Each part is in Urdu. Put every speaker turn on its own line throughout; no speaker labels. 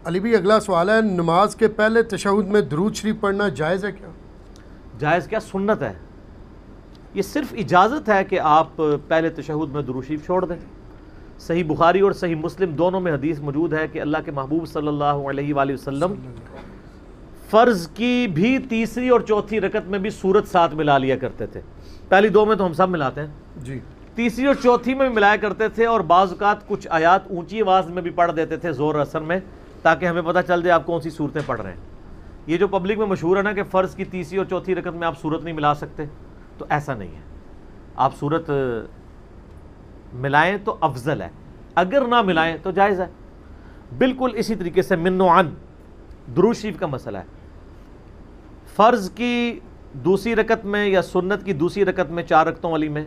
علی بھی اگلا سوال ہے، نماز کے پہلے تشہد میں درود شریف پڑھنا جائز ہے کیا؟
جائز کیا، سنت ہے. یہ صرف اجازت ہے کہ آپ پہلے تشہد میں درود شریف چھوڑ دیں. صحیح بخاری اور صحیح مسلم دونوں میں حدیث موجود ہے کہ اللہ کے محبوب صلی اللہ علیہ وآلہ وسلم فرض کی بھی تیسری اور چوتھی رکعت میں بھی سورت ساتھ ملا لیا کرتے تھے. پہلی دو میں تو ہم سب ملاتے ہیں
جی،
تیسری اور چوتھی میں بھی ملایا کرتے تھے، اور بعض اوقات کچھ آیات اونچی آواز میں بھی پڑھ دیتے تھے زور اثر میں، تاکہ ہمیں پتہ چل جائے آپ کون سی صورتیں پڑھ رہے ہیں. یہ جو پبلک میں مشہور ہے نا کہ فرض کی تیسری اور چوتھی رکعت میں آپ صورت نہیں ملا سکتے، تو ایسا نہیں ہے. آپ صورت ملائیں تو افضل ہے، اگر نہ ملائیں تو جائز ہے. بالکل اسی طریقے سے من و عن درود شریف کا مسئلہ ہے. فرض کی دوسری رکعت میں یا سنت کی دوسری رکعت میں 4 رکعتوں والی میں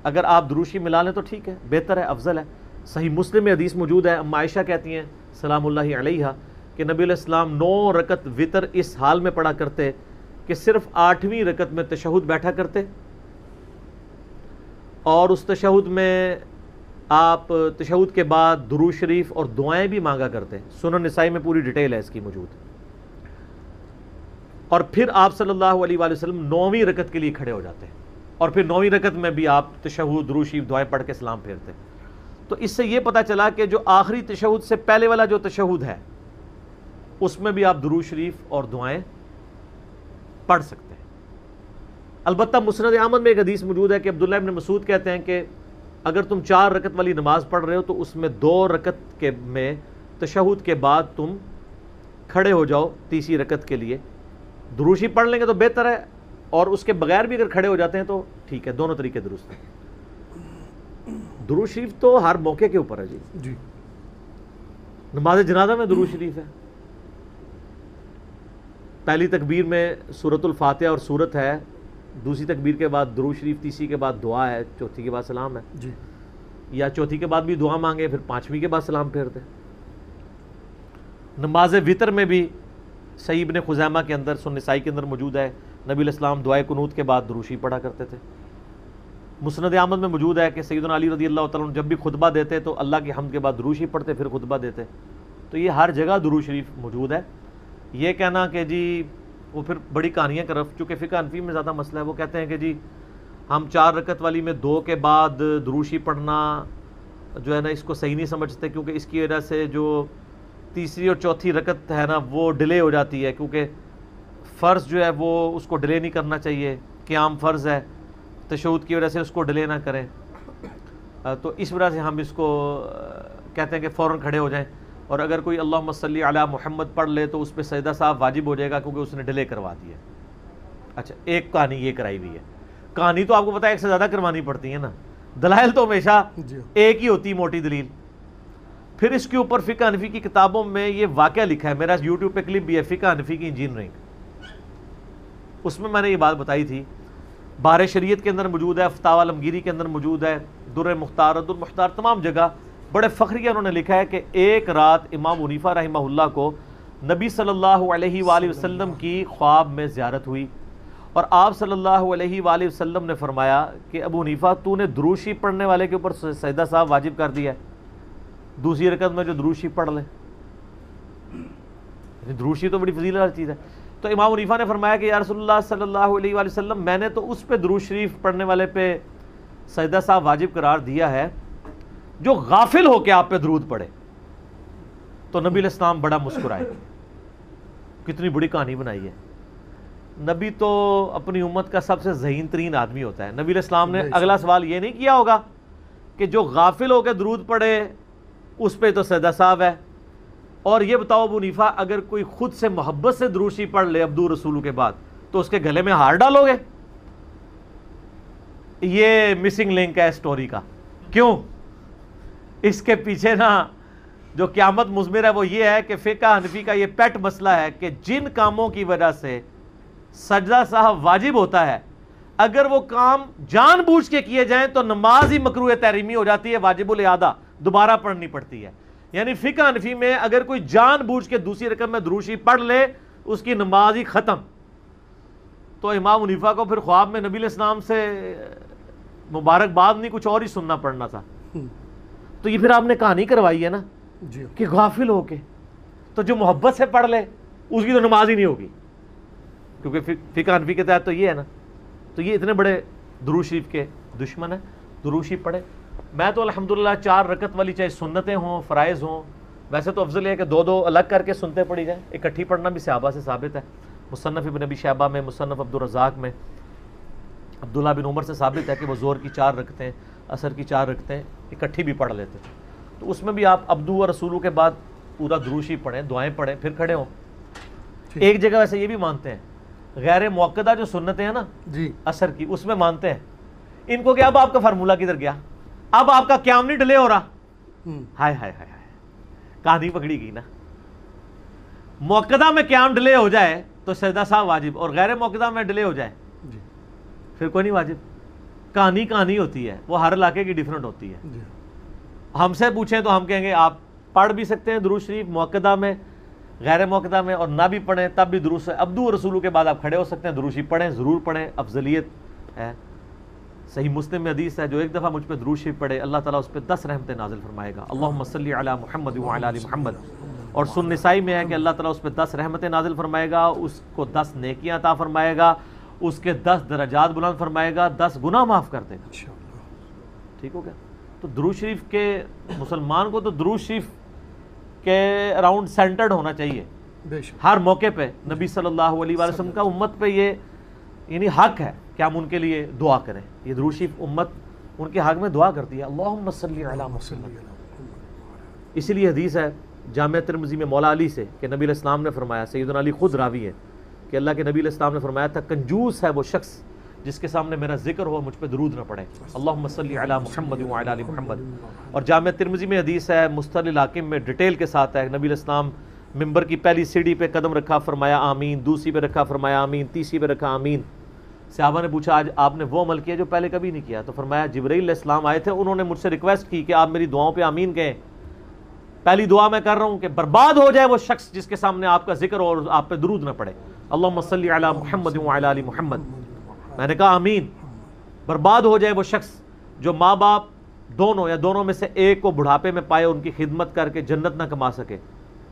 اگر آپ درود شریف ملا لیں تو ٹھیک ہے، بہتر ہے، افضل ہے. صحیح مسلم میں حدیث موجود ہے، اما عائشہ کہتی ہیں سلام اللہ علیہا کہ نبی علیہ السلام 9 رکعت وطر اس حال میں پڑھا کرتے کہ صرف 8ویں رکعت میں تشہد بیٹھا کرتے، اور اس تشہد میں آپ تشہد کے بعد درود شریف اور دعائیں بھی مانگا کرتے. سنن نسائی میں پوری ڈیٹیل ہے اس کی موجود. اور پھر آپ صلی اللہ علیہ وآلہ وسلم 9ویں رکعت کے لیے کھڑے ہو جاتے ہیں، اور پھر 9ویں رکعت میں بھی آپ تشہد درود شریف دعائیں پڑھ کے سلام پھیرتے. تو اس سے یہ پتہ چلا کہ جو آخری تشہد سے پہلے والا جو تشہد ہے اس میں بھی آپ درود شریف اور دعائیں پڑھ سکتے ہیں. البتہ مسند احمد میں ایک حدیث موجود ہے کہ عبداللہ ابن مسعود کہتے ہیں کہ اگر تم 4 رکعت والی نماز پڑھ رہے ہو تو اس میں 2 رکعت کے میں تشہد کے بعد تم کھڑے ہو جاؤ تیسری رکعت کے لیے، درود شریف پڑھ لیں گے تو بہتر ہے، اور اس کے بغیر بھی اگر کھڑے ہو جاتے ہیں تو ٹھیک ہے. دونوں طریقے درست ہیں. درود شریف تو ہر موقع کے اوپر ہے جی. نماز جنازہ میں درود شریف ہے. پہلی تکبیر میں سورۃ الفاتحہ اور سورت ہے، دوسری تکبیر کے بعد درود شریف، تیسری کے بعد دعا ہے، چوتھی کے بعد سلام ہے
جی.
یا چوتھی کے بعد بھی دعا مانگے پھر 5ویں کے بعد سلام پھیرتے. نماز وطر میں بھی صحیح ابن خزیمہ کے اندر، سنن نسائی کے اندر موجود ہے، نبی علیہ السلام دعائے قنوت کے بعد درود شریف پڑھا کرتے تھے. مسند احمد میں موجود ہے کہ سیدنا علی رضی اللہ تعالیٰ عنہ جب بھی خطبہ دیتے تو اللہ کی حمد کے بعد درود شریف پڑھتے پھر خطبہ دیتے. تو یہ ہر جگہ درود شریف موجود ہے. یہ کہنا کہ جی وہ پھر بڑی کہانیاں کرف، چونکہ فقہ حنفی میں زیادہ مسئلہ ہے، وہ کہتے ہیں کہ جی ہم 4 رکعت والی میں 2 کے بعد درود شریف پڑھنا جو ہے نا اس کو صحیح نہیں سمجھتے، کیونکہ اس کی وجہ سے جو تیسری اور چوتھی رکعت ہے نا وہ ڈیلے ہو جاتی ہے، کیونکہ فرض جو ہے وہ اس کو ڈیلے نہیں کرنا چاہیے، قیام فرض ہے، تشہد کی وجہ سے اس کو ڈیلے نہ کریں. تو اس وجہ سے ہم اس کو کہتے ہیں کہ فوراً کھڑے ہو جائیں، اور اگر کوئی اللہم صلی علی محمد پڑھ لے تو اس پہ سجدہ صاحب واجب ہو جائے گا، کیونکہ اس نے ڈیلے کروا دی ہے. اچھا، ایک کہانی یہ کرائی ہوئی ہے. کہانی تو آپ کو پتہ ہے ایک سے زیادہ کروانی پڑتی ہے نا، دلائل تو ہمیشہ ایک ہی ہوتی، موٹی دلیل. پھر اس کے اوپر فقہ حنفی کی کتابوں میں یہ واقعہ لکھا ہے، میرا یوٹیوب پہ کلپ بھی ہے، فقہ حنفی کی انجینئرنگ، اس میں نے یہ بات بتائی تھی. بار شریعت کے اندر موجود ہے، فتاوی عالمگیری کے اندر موجود ہے، در مختار، رد المختار، تمام جگہ بڑے فخریہ انہوں نے لکھا ہے کہ ایک رات امام حنیفہ رحمہ اللہ کو نبی صلی اللہ علیہ وآلہ وسلم کی خواب میں زیارت ہوئی، اور آپ صلی اللہ علیہ وآلہ وسلم نے فرمایا کہ ابو حنیفہ تو نے درود شریف پڑھنے والے کے اوپر سجدہ صاحب واجب کر دیا ہے، دوسری رکعت میں جو درود شریف پڑھ لے. درود شریف تو بڑی فضیلت والی چیز ہے. تو امام حنیفہ نے فرمایا کہ یا رسول اللہ صلی اللہ علیہ وآلہ وسلم، میں نے تو اس پہ درود شریف پڑھنے والے پہ سجدہ صاحب واجب قرار دیا ہے جو غافل ہو کے آپ پہ درود پڑھے. تو نبی علیہ السلام بڑا مسکرائے. کتنی بڑی کہانی بنائی ہے. نبی تو اپنی امت کا سب سے ذہین ترین آدمی ہوتا ہے. نبی علیہ السلام نے اگلا سوال یہ نہیں کیا ہوگا کہ جو غافل ہو کے درود پڑھے اس پہ تو سجدہ صاحب ہے، اور یہ بتاؤ ابو حنیفہ اگر کوئی خود سے محبت سے درود شریف پڑھ لے عبدو رسولو کے بعد تو اس کے گلے میں ہار ڈالو گے؟ یہ مسنگ لنک ہے سٹوری کا. کیوں؟ اس کے پیچھے نا جو قیامت مضمر ہے وہ یہ ہے کہ فقہ حنفی کا یہ پیٹ مسئلہ ہے کہ جن کاموں کی وجہ سے سجدہ صاحب واجب ہوتا ہے، اگر وہ کام جان بوجھ کے کیے جائیں تو نماز ہی مکروہ تحریمی ہو جاتی ہے، واجب الاعادہ دوبارہ پڑھنی پڑتی ہے. یعنی فقہ حنفی میں اگر کوئی جان بوجھ کے دوسری رکعت میں درود شریف پڑھ لے اس کی نماز ہی ختم. تو امام حنیفہ کو پھر خواب میں نبی علیہ السلام سے مبارکباد نہیں، کچھ اور ہی سننا پڑنا تھا. تو یہ پھر آپ نے کہانی کروائی ہے نا کہ غافل ہو کے. تو جو محبت سے پڑھ لے اس کی تو نماز ہی نہیں ہوگی، کیونکہ فقہ حنفی کے تحت تو یہ ہے نا. تو یہ اتنے بڑے درود شریف کے دشمن ہیں. درود شریف پڑھے. میں تو الحمدللہ 4 رکعت والی چاہے سنتیں ہوں فرائض ہوں، ویسے تو افضل ہے کہ 2 الگ کر کے سنتے پڑھی جائیں، اکٹھی پڑھنا بھی صحابہ سے ثابت ہے. مصنف ابن ابی شیبہ میں، مصنف عبدالرزاق میں عبداللہ بن عمر سے ثابت ہے کہ وہ ظہر کی 4 رکعتیں، عصر کی 4 رکعتیں اکٹھی بھی پڑھ لیتے تھے. تو اس میں بھی آپ عبدو و رسولو کے بعد پورا درود شریف پڑھیں، دعائیں پڑھیں، پھر کھڑے ہوں. ایک جگہ ویسے یہ بھی مانتے ہیں غیر موقدہ جو سنتیں ہیں نا
جی
عصر کی، اس میں مانتے ہیں ان کو کہ اب آپ کا فارمولہ کدھر گیا، اب آپ کا قیام نہیں ڈیلے ہو رہا. ہائے ہائے ہائے ہائے، کہانی پکڑی گئی نا. موقدہ میں قیام ڈیلے ہو جائے تو سجدہ سہو واجب، اور غیر موقدہ میں ڈیلے ہو جائے
جی
پھر کوئی نہیں واجب. کہانی ہوتی ہے، وہ ہر علاقے کی ڈیفرنٹ ہوتی ہے.
جی
ہم سے پوچھیں تو ہم کہیں گے آپ پڑھ بھی سکتے ہیں درود شریف موقدہ میں، غیر موقدہ میں، اور نہ بھی پڑھیں تب بھی درود عبدو و رسولو کے بعد آپ کھڑے ہو سکتے ہیں. درود شریف پڑھیں، ضرور پڑھیں، افضلیت ہے. صحیح مسلم میں حدیث ہے جو ایک دفعہ مجھ پہ درود شریف پڑھے اللہ تعالیٰ اس پہ 10 رحمتیں نازل فرمائے گا. اللہم صلی علی محمد وعلی آل محمد. اور سن نسائی میں ہے کہ اللہ تعالیٰ اس پہ 10 رحمتیں نازل فرمائے گا، اس کو 10 نیکیاں عطا فرمائے گا، اس کے 10 درجات بلند فرمائے گا، 10 گناہ معاف کر دے گا. ٹھیک ہو گیا. تو درود شریف کے مسلمان کو تو درود شریف کے اراؤنڈ سینٹرڈ ہونا چاہیے
بے شک.
ہر موقع پہ. نبی صلی اللہ علیہ وآلہ وسلم کا امت پہ یہ یعنی حق ہے کہ ہم ان کے لیے دعا کریں. یہ درود شریف امت ان کے حق میں دعا کرتی ہے. اللہم صلی علی محمد. اسی لیے حدیث ہے جامعہ ترمذی میں مولا علی سے کہ نبی علیہ السلام نے فرمایا، سیدنا علی خود راوی ہے کہ اللہ کے نبی علیہ السلام نے فرمایا تھا کنجوس ہے وہ شخص جس کے سامنے میرا ذکر ہو مجھ پہ درود نہ پڑے. اللہم صلی علی محمد وعلی آل محمد. اور جامعہ ترمذی میں حدیث ہے مستدل الحاکم میں ڈیٹیل کے ساتھ ہے، نبی علیہ السلام ممبر کی پہلی سیڑھی پہ قدم رکھا فرمایا آمین، دوسری پہ رکھا فرمایا آمین، تیسری پہ رکھا آمین. صحابہ نے پوچھا آج آپ نے وہ عمل کیا جو پہلے کبھی نہیں کیا؟ تو فرمایا جبرائیل علیہ السلام آئے تھے، انہوں نے مجھ سے ریکویسٹ کی کہ آپ میری دعاؤں پہ آمین کہیں. پہلی دعا میں کر رہا ہوں کہ برباد ہو جائے وہ شخص جس کے سامنے آپ کا ذکر ہو اور آپ پہ درود نہ پڑے. اللہم صلی علی محمد وعلی آل محمد. میں نے کہا آمین. برباد ہو جائے وہ شخص جو ماں باپ دونوں یا دونوں میں سے ایک کو بڑھاپے میں پائے، ان کی خدمت کر کے جنت نہ کما سکے.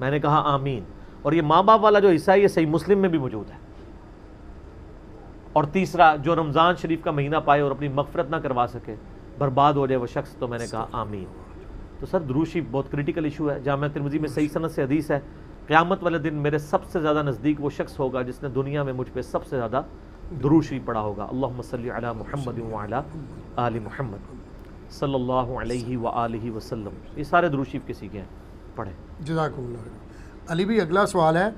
میں نے کہا آمین. اور یہ ماں باپ والا جو حصہ ہے یہ صحیح مسلم میں بھی موجود ہے. اور تیسرا جو رمضان شریف کا مہینہ پائے اور اپنی مغفرت نہ کروا سکے، برباد ہو جائے وہ شخص. تو میں نے کہا آمین. تو سر درود شریف بہت کریٹیکل ایشو ہے. جامعہ ترمذی میں صحیح سند سے حدیث ہے قیامت والے دن میرے سب سے زیادہ نزدیک وہ شخص ہوگا جس نے دنیا میں مجھ پہ سب سے زیادہ درود شریف پڑھا ہوگا. اللہم صلی علی محمد وعلی آل محمد صلی اللہ علیہ وآلہ وسلم. یہ سارے درود شریف کے سیکھے ہیں، پڑھیں.
جزاکم اللہ. علی بھی اگلا سوال ہے